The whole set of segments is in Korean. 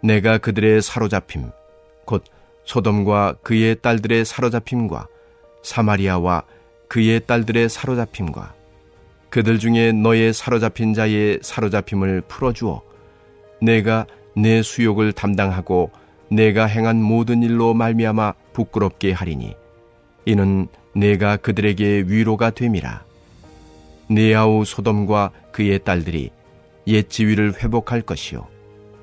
내가 그들의 사로잡힘 곧 소돔과 그의 딸들의 사로잡힘과 사마리아와 그의 딸들의 사로잡힘과 그들 중에 너의 사로잡힌 자의 사로잡힘을 풀어주어 내가 내 수욕을 담당하고 내가 행한 모든 일로 말미암아 부끄럽게 하리니 이는 내가 그들에게 위로가 됨이라. 네 아우 소돔과 그의 딸들이 옛 지위를 회복할 것이요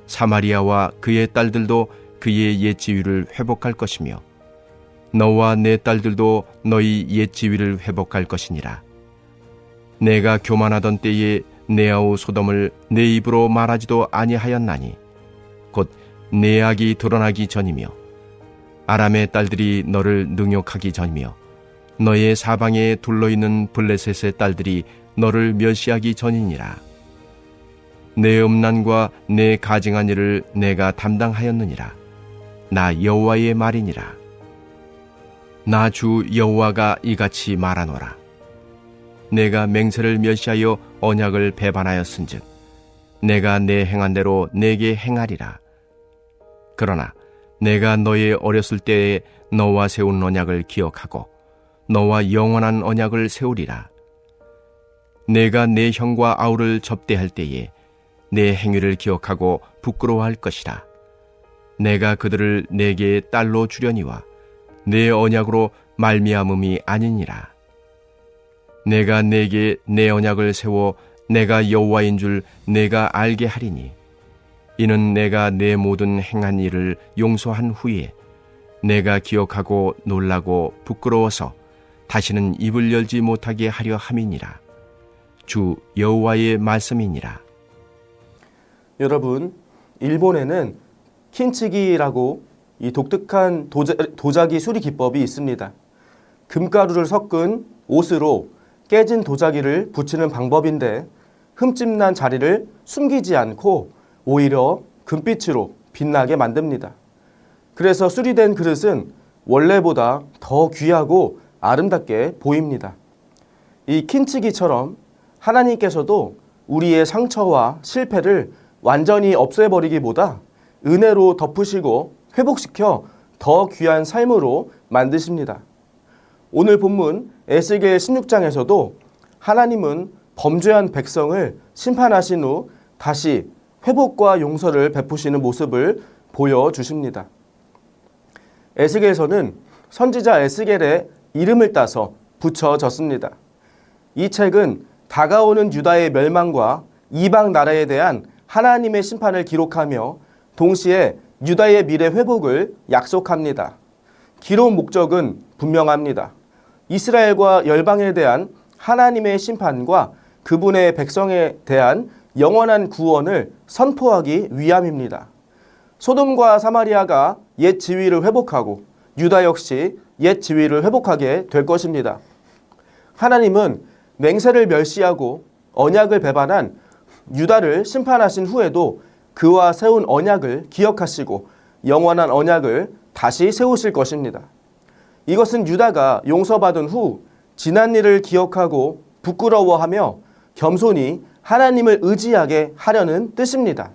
사마리아와 그의 딸들도 그의 옛 지위를 회복할 것이며 너와 내 딸들도 너희 옛 지위를 회복할 것이니라. 내가 교만하던 때에 내 아우 소돔을 내 입으로 말하지도 아니하였나니 곧 내 악이 드러나기 전이며 아람의 딸들이 너를 능욕하기 전이며 너의 사방에 둘러있는 블레셋의 딸들이 너를 멸시하기 전이니라. 내 음란과 내 가증한 일을 내가 담당하였느니라. 나 여호와의 말이니라. 나 주 여호와가 이같이 말하노라. 내가 맹세를 멸시하여 언약을 배반하였은즉 내가 내 행한 대로 내게 행하리라. 그러나 내가 너의 어렸을 때에 너와 세운 언약을 기억하고 너와 영원한 언약을 세우리라. 내가 내 형과 아우를 접대할 때에 내 행위를 기억하고 부끄러워할 것이라. 내가 그들을 내게 딸로 주려니와 내 언약으로 말미암음이 아니니라. 내가 내게 내 언약을 세워 내가 여호와인 줄 내가 알게 하리니 이는 내가 내 모든 행한 일을 용서한 후에 내가 기억하고 놀라고 부끄러워서 다시는 입을 열지 못하게 하려 함이니라. 주 여호와의 말씀이니라. 여러분, 일본에는 킨치기라고 이 독특한 도자기 수리 기법이 있습니다. 금가루를 섞은 옷으로 깨진 도자기를 붙이는 방법인데 흠집난 자리를 숨기지 않고 오히려 금빛으로 빛나게 만듭니다. 그래서 수리된 그릇은 원래보다 더 귀하고 아름답게 보입니다. 이 킨치기처럼 하나님께서도 우리의 상처와 실패를 완전히 없애버리기보다 은혜로 덮으시고 회복시켜 더 귀한 삶으로 만드십니다. 오늘 본문 에스겔 16장에서도 하나님은 범죄한 백성을 심판하신 후 다시 회복과 용서를 베푸시는 모습을 보여주십니다. 에스겔서는 선지자 에스겔의 이름을 따서 붙여졌습니다. 이 책은 다가오는 유다의 멸망과 이방 나라에 대한 하나님의 심판을 기록하며 동시에 유다의 미래 회복을 약속합니다. 기록 목적은 분명합니다. 이스라엘과 열방에 대한 하나님의 심판과 그분의 백성에 대한 영원한 구원을 선포하기 위함입니다. 소돔과 사마리아가 옛 지위를 회복하고 유다 역시 옛 지위를 회복하게 될 것입니다. 하나님은 맹세를 멸시하고 언약을 배반한 유다를 심판하신 후에도 그와 세운 언약을 기억하시고 영원한 언약을 다시 세우실 것입니다. 이것은 유다가 용서받은 후 지난 일을 기억하고 부끄러워하며 겸손히 하나님을 의지하게 하려는 뜻입니다.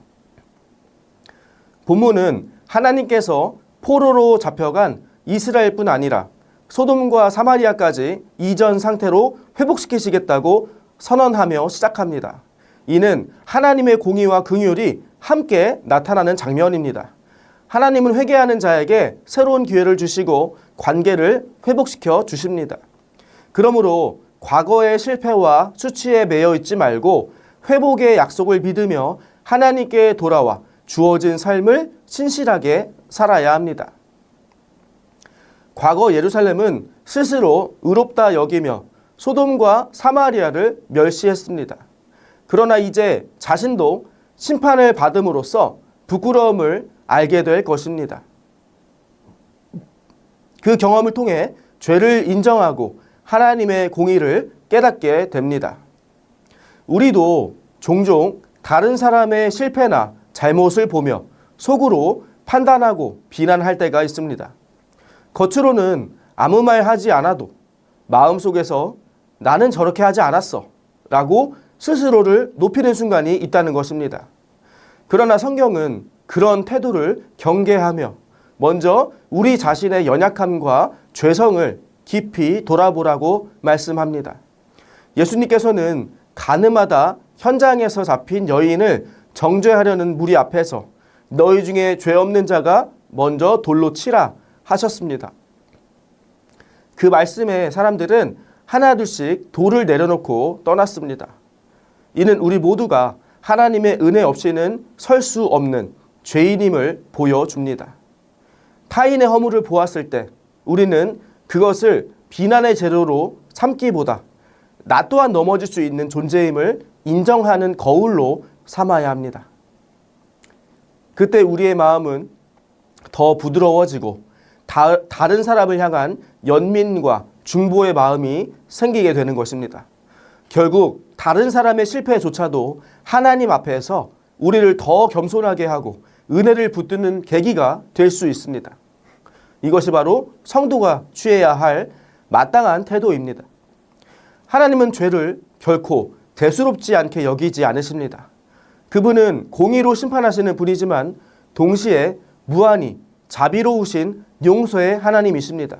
본문은 하나님께서 포로로 잡혀간 이스라엘뿐 아니라 소돔과 사마리아까지 이전 상태로 회복시키시겠다고 선언하며 시작합니다. 이는 하나님의 공의와 긍휼이 함께 나타나는 장면입니다. 하나님은 회개하는 자에게 새로운 기회를 주시고 관계를 회복시켜 주십니다. 그러므로 과거의 실패와 수치에 매여 있지 말고 회복의 약속을 믿으며 하나님께 돌아와 주어진 삶을 신실하게 살아야 합니다. 과거 예루살렘은 스스로 의롭다 여기며 소돔과 사마리아를 멸시했습니다. 그러나 이제 자신도 심판을 받음으로써 부끄러움을 알게 될 것입니다. 그 경험을 통해 죄를 인정하고 하나님의 공의를 깨닫게 됩니다. 우리도 종종 다른 사람의 실패나 잘못을 보며 속으로 판단하고 비난할 때가 있습니다. 겉으로는 아무 말 하지 않아도 마음속에서 나는 저렇게 하지 않았어 라고 스스로를 높이는 순간이 있다는 것입니다. 그러나 성경은 그런 태도를 경계하며 먼저 우리 자신의 연약함과 죄성을 깊이 돌아보라고 말씀합니다. 예수님께서는 가늠하다 현장에서 잡힌 여인을 정죄하려는 무리 앞에서 너희 중에 죄 없는 자가 먼저 돌로 치라 하셨습니다. 그 말씀에 사람들은 하나둘씩 돌을 내려놓고 떠났습니다. 이는 우리 모두가 하나님의 은혜 없이는 설 수 없는 죄인임을 보여줍니다. 타인의 허물을 보았을 때 우리는 그것을 비난의 재료로 삼기보다 나 또한 넘어질 수 있는 존재임을 인정하는 거울로 삼아야 합니다. 그때 우리의 마음은 더 부드러워지고 다른 사람을 향한 연민과 중보의 마음이 생기게 되는 것입니다. 결국 다른 사람의 실패조차도 하나님 앞에서 우리를 더 겸손하게 하고 은혜를 붙드는 계기가 될 수 있습니다. 이것이 바로 성도가 취해야 할 마땅한 태도입니다. 하나님은 죄를 결코 대수롭지 않게 여기지 않으십니다. 그분은 공의로 심판하시는 분이지만 동시에 무한히 자비로우신 용서의 하나님이십니다.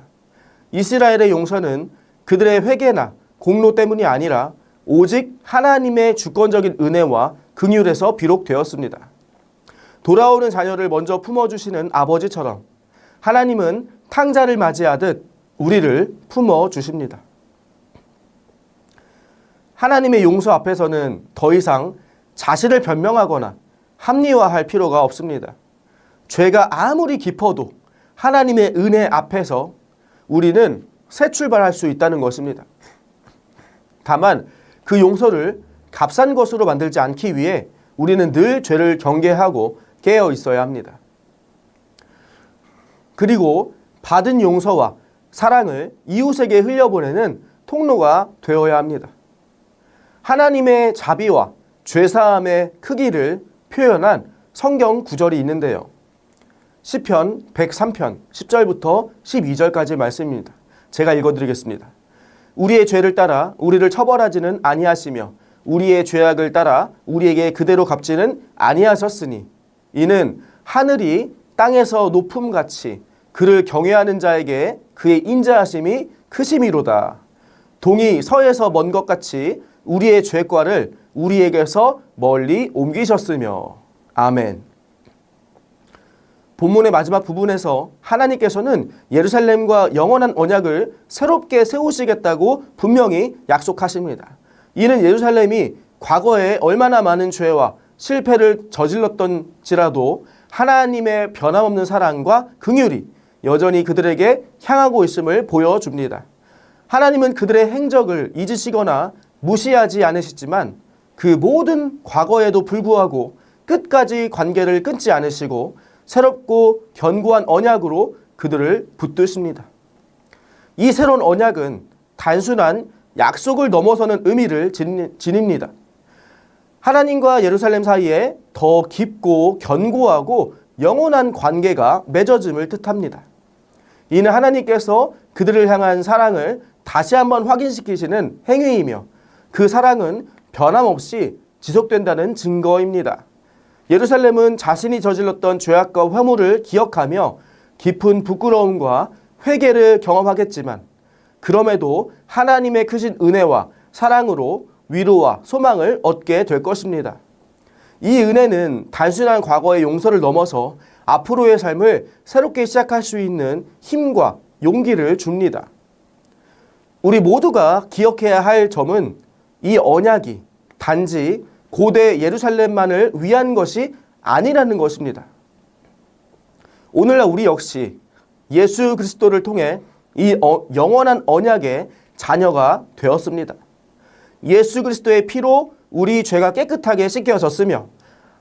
이스라엘의 용서는 그들의 회개나 공로 때문이 아니라 오직 하나님의 주권적인 은혜와 긍휼에서 비록되었습니다. 돌아오는 자녀를 먼저 품어주시는 아버지처럼 하나님은 탕자를 맞이하듯 우리를 품어주십니다. 하나님의 용서 앞에서는 더 이상 자신을 변명하거나 합리화할 필요가 없습니다. 죄가 아무리 깊어도 하나님의 은혜 앞에서 우리는 새 출발할 수 있다는 것입니다. 다만 그 용서를 값싼 것으로 만들지 않기 위해 우리는 늘 죄를 경계하고 깨어 있어야 합니다. 그리고 받은 용서와 사랑을 이웃에게 흘려보내는 통로가 되어야 합니다. 하나님의 자비와 죄사함의 크기를 표현한 성경 구절이 있는데요. 시편 103편 10절부터 12절까지 말씀입니다. 제가 읽어드리겠습니다. 우리의 죄를 따라 우리를 처벌하지는 아니하시며 우리의 죄악을 따라 우리에게 그대로 갚지는 아니하셨으니 이는 하늘이 땅에서 높음같이 그를 경외하는 자에게 그의 인자하심이 크심이로다. 동이 서에서 먼 것 같이 우리의 죄과를 우리에게서 멀리 옮기셨으며. 아멘. 본문의 마지막 부분에서 하나님께서는 예루살렘과 영원한 언약을 새롭게 세우시겠다고 분명히 약속하십니다. 이는 예루살렘이 과거에 얼마나 많은 죄와 실패를 저질렀던지라도 하나님의 변함없는 사랑과 긍휼이 여전히 그들에게 향하고 있음을 보여줍니다. 하나님은 그들의 행적을 잊으시거나 무시하지 않으시지만 그 모든 과거에도 불구하고 끝까지 관계를 끊지 않으시고 새롭고 견고한 언약으로 그들을 붙드십니다. 이 새로운 언약은 단순한 약속을 넘어서는 의미를 지닙니다. 하나님과 예루살렘 사이에 더 깊고 견고하고 영원한 관계가 맺어짐을 뜻합니다. 이는 하나님께서 그들을 향한 사랑을 다시 한번 확인시키시는 행위이며 그 사랑은 변함없이 지속된다는 증거입니다. 예루살렘은 자신이 저질렀던 죄악과 회물을 기억하며 깊은 부끄러움과 회개를 경험하겠지만 그럼에도 하나님의 크신 은혜와 사랑으로 위로와 소망을 얻게 될 것입니다. 이 은혜는 단순한 과거의 용서를 넘어서 앞으로의 삶을 새롭게 시작할 수 있는 힘과 용기를 줍니다. 우리 모두가 기억해야 할 점은 이 언약이 단지 고대 예루살렘만을 위한 것이 아니라는 것입니다. 오늘날 우리 역시 예수 그리스도를 통해 이 영원한 언약의 자녀가 되었습니다. 예수 그리스도의 피로 우리 죄가 깨끗하게 씻겨졌으며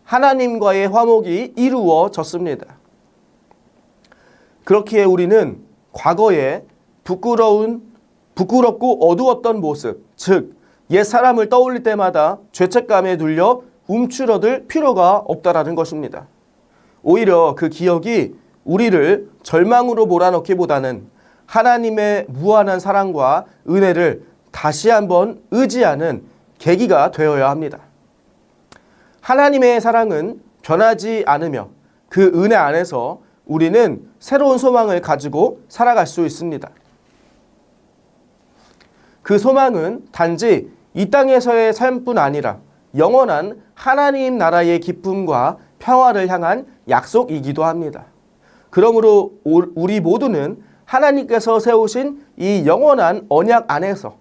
하나님과의 화목이 이루어졌습니다. 그렇기에 우리는 과거에 부끄럽고 어두웠던 모습, 즉 옛 사람을 떠올릴 때마다 죄책감에 눌려 움츠러들 필요가 없다라는 것입니다. 오히려 그 기억이 우리를 절망으로 몰아넣기보다는 하나님의 무한한 사랑과 은혜를 다시 한번 의지하는 계기가 되어야 합니다. 하나님의 사랑은 변하지 않으며 그 은혜 안에서 우리는 새로운 소망을 가지고 살아갈 수 있습니다. 그 소망은 단지 이 땅에서의 삶뿐 아니라 영원한 하나님 나라의 기쁨과 평화를 향한 약속이기도 합니다. 그러므로 우리 모두는 하나님께서 세우신 이 영원한 언약 안에서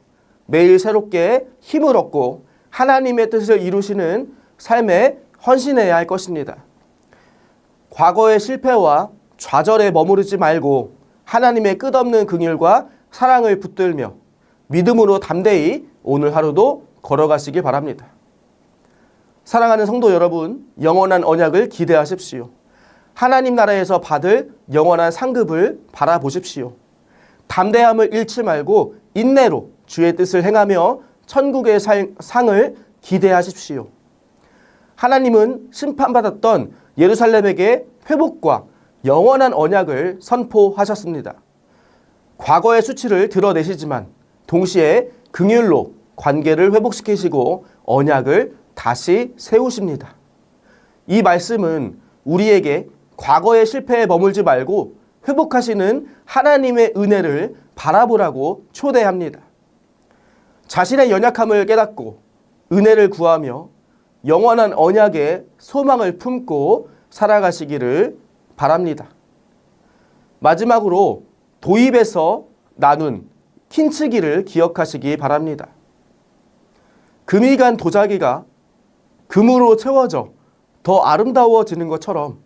매일 새롭게 힘을 얻고 하나님의 뜻을 이루시는 삶에 헌신해야 할 것입니다. 과거의 실패와 좌절에 머무르지 말고 하나님의 끝없는 긍휼과 사랑을 붙들며 믿음으로 담대히 오늘 하루도 걸어가시기 바랍니다. 사랑하는 성도 여러분, 영원한 언약을 기대하십시오. 하나님 나라에서 받을 영원한 상급을 바라보십시오. 담대함을 잃지 말고 인내로 주의 뜻을 행하며 천국의 상을 기대하십시오. 하나님은 심판받았던 예루살렘에게 회복과 영원한 언약을 선포하셨습니다. 과거의 수치를 드러내시지만 동시에 긍휼로 관계를 회복시키시고 언약을 다시 세우십니다. 이 말씀은 우리에게 과거의 실패에 머물지 말고 회복하시는 하나님의 은혜를 바라보라고 초대합니다. 자신의 연약함을 깨닫고 은혜를 구하며 영원한 언약의 소망을 품고 살아가시기를 바랍니다. 마지막으로 도입에서 나눈 킨치기를 기억하시기 바랍니다. 금이 간 도자기가 금으로 채워져 더 아름다워지는 것처럼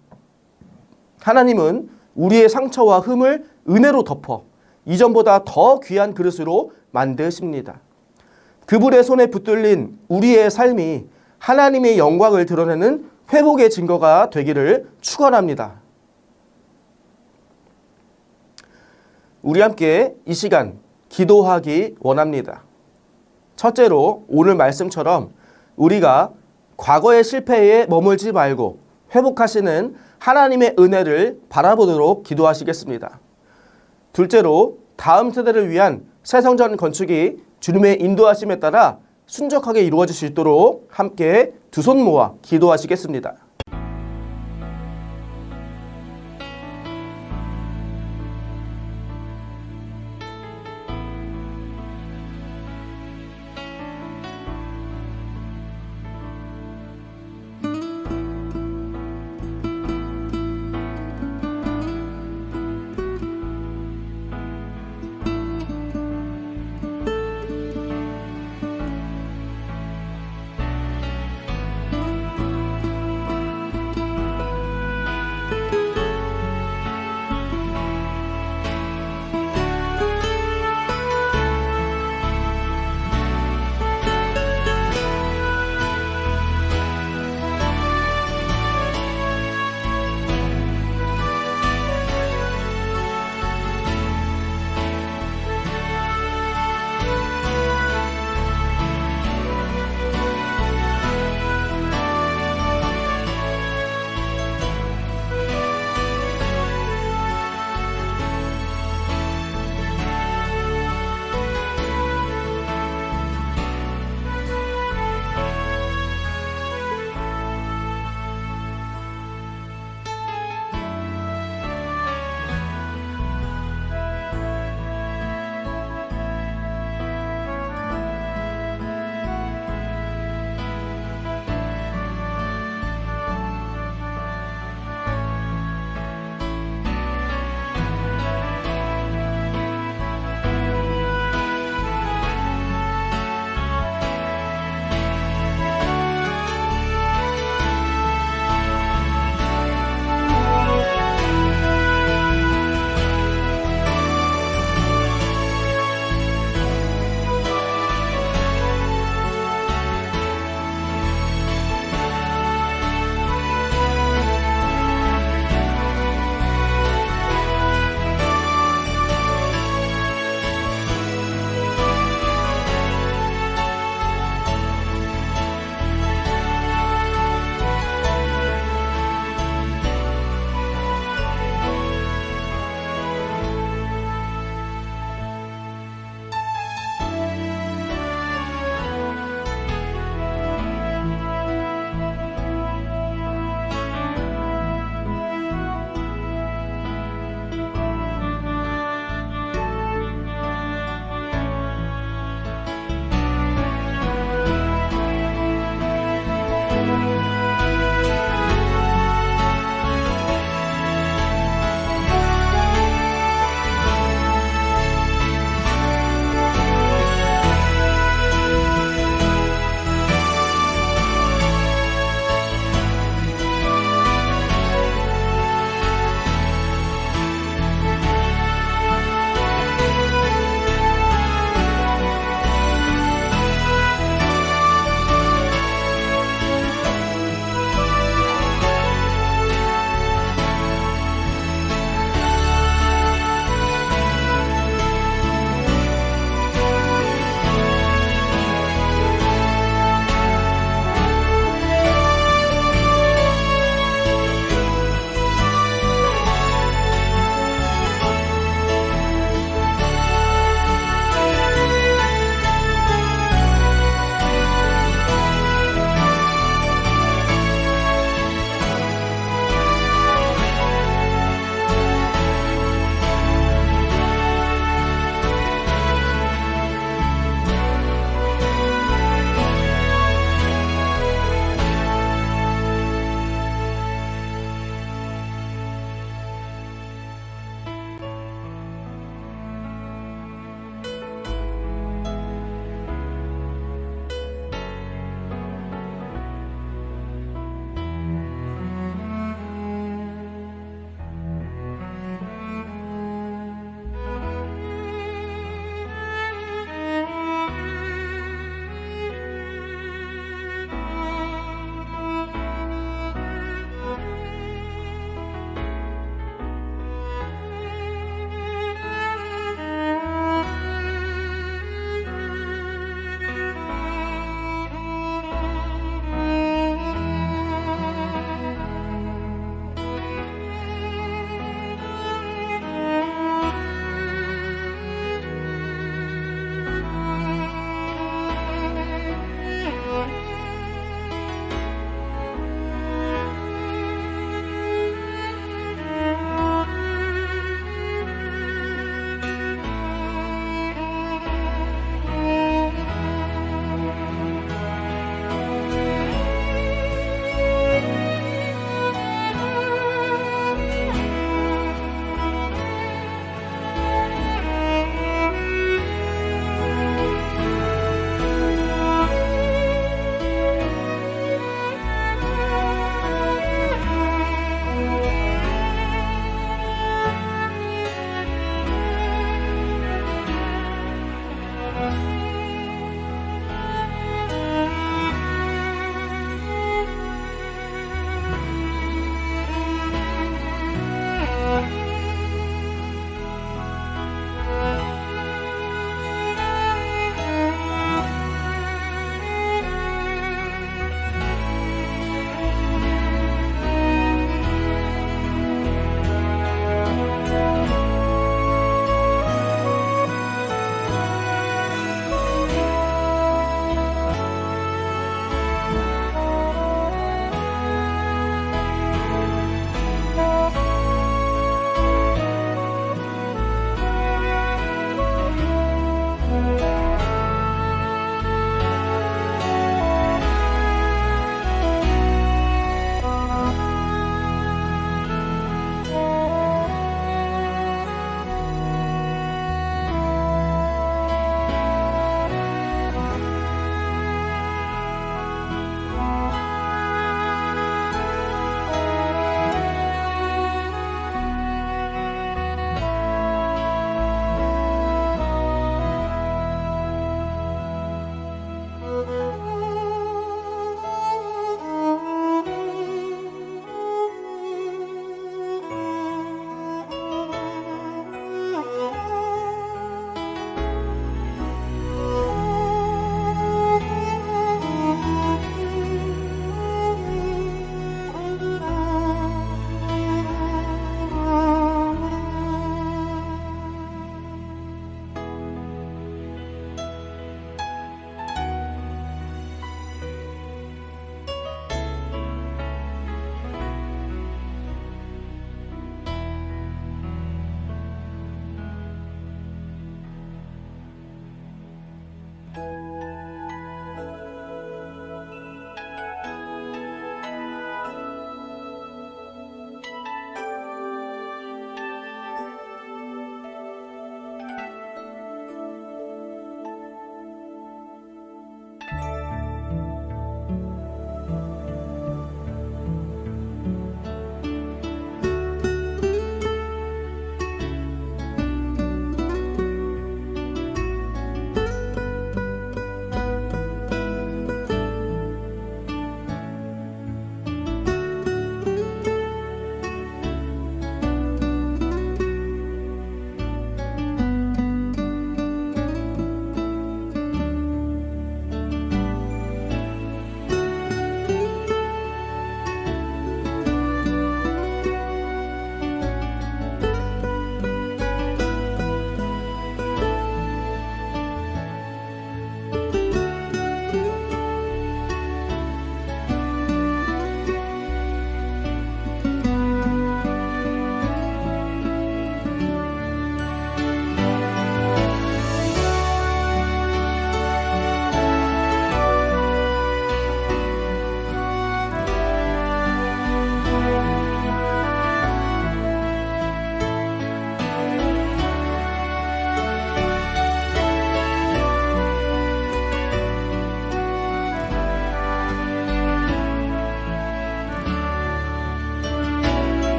하나님은 우리의 상처와 흠을 은혜로 덮어 이전보다 더 귀한 그릇으로 만드십니다. 그분의 손에 붙들린 우리의 삶이 하나님의 영광을 드러내는 회복의 증거가 되기를 축원합니다. 우리 함께 이 시간 기도하기 원합니다. 첫째로 오늘 말씀처럼 우리가 과거의 실패에 머물지 말고 회복하시는 하나님의 은혜를 바라보도록 기도하시겠습니다. 둘째로 다음 세대를 위한 새 성전 건축이 주님의 인도하심에 따라 순적하게 이루어질 수 있도록 함께 두 손 모아 기도하시겠습니다.